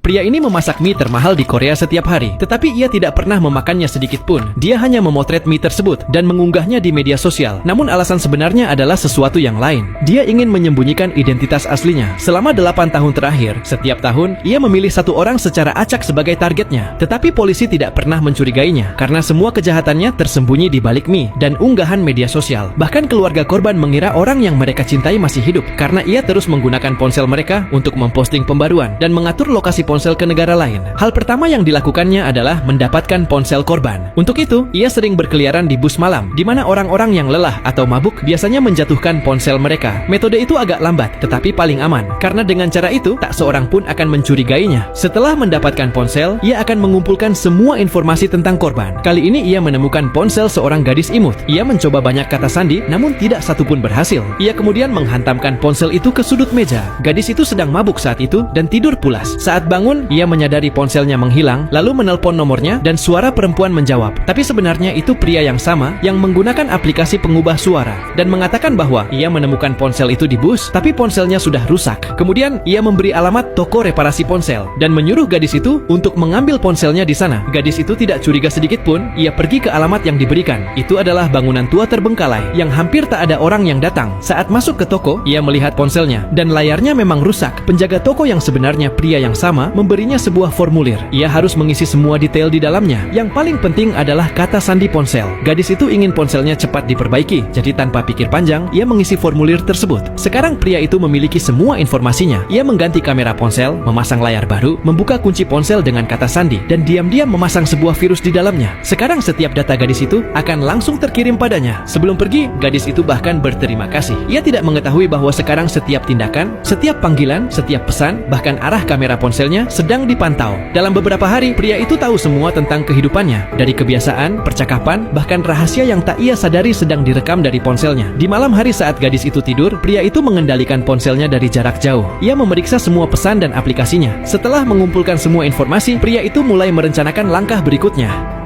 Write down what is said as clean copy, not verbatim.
Pria ini memasak mie termahal di Korea setiap hari, tetapi ia tidak pernah memakannya sedikit pun. Dia hanya memotret mie tersebut dan mengunggahnya di media sosial. Namun alasan sebenarnya adalah sesuatu yang lain. Dia ingin menyembunyikan identitas aslinya. Selama 8 tahun terakhir, setiap tahun ia memilih satu orang secara acak sebagai targetnya. Tetapi polisi tidak pernah mencurigainya karena semua kejahatannya tersembunyi di balik mie dan unggahan media sosial. Bahkan keluarga korban mengira orang yang mereka cintai masih hidup karena ia terus menggunakan ponsel mereka untuk memposting pembaruan dan mengatur lokasi ponsel ke negara lain. Hal pertama yang dilakukannya adalah mendapatkan ponsel korban. Untuk itu, ia sering berkeliaran di bus malam, di mana orang-orang yang lelah atau mabuk biasanya menjatuhkan ponsel mereka. Metode itu agak lambat, tetapi paling aman, karena dengan cara itu, tak seorang pun akan mencurigainya. Setelah mendapatkan ponsel, ia akan mengumpulkan semua informasi tentang korban. Kali ini ia menemukan ponsel seorang gadis imut. Ia mencoba banyak kata sandi, namun tidak satupun berhasil. Ia kemudian menghantamkan ponsel itu ke sudut meja. Gadis itu sedang mabuk saat itu dan tidur pulas. Saat bangun, ia menyadari ponselnya menghilang, lalu menelpon nomornya dan suara perempuan menjawab. Tapi sebenarnya itu pria yang sama yang menggunakan aplikasi pengubah suara dan mengatakan bahwa ia menemukan ponsel itu di bus, tapi ponselnya sudah rusak. Kemudian ia memberi alamat toko reparasi ponsel dan menyuruh gadis itu untuk mengambil ponselnya di sana. Gadis itu tidak curiga sedikit pun. Ia pergi ke alamat yang diberikan. Itu adalah bangunan tua terbengkalai yang hampir tak ada orang yang datang. Saat masuk ke toko, ia melihat ponselnya dan layarnya memang rusak. Penjaga toko yang sebenarnya pria yang sama memberinya sebuah formulir. Ia harus mengisi semua detail di dalamnya. Yang paling penting adalah kata sandi ponsel. Gadis itu ingin ponselnya cepat diperbaiki, jadi tanpa pikir panjang, ia mengisi formulir tersebut. Sekarang pria itu memiliki semua informasinya. Ia mengganti kamera ponsel, memasang layar baru, membuka kunci ponsel dengan kata sandi, dan diam-diam memasang sebuah virus di dalamnya. Sekarang setiap data gadis itu akan langsung terkirim padanya. Sebelum pergi, gadis itu bahkan berterima kasih. Ia tidak mengetahui bahwa sekarang setiap tindakan, setiap panggilan, setiap pesan, bahkan arah kamera ponselnya sedang dipantau. Dalam beberapa hari, pria itu tahu semua tentang kehidupannya, dari kebiasaan, percakapan, bahkan rahasia yang tak ia sadari sedang direkam dari ponselnya. Di malam hari saat gadis itu tidur, pria itu mengendalikan ponselnya dari jarak jauh. Ia memeriksa semua pesan dan aplikasinya. Setelah mengumpulkan semua informasi, pria itu mulai merencanakan langkah berikutnya.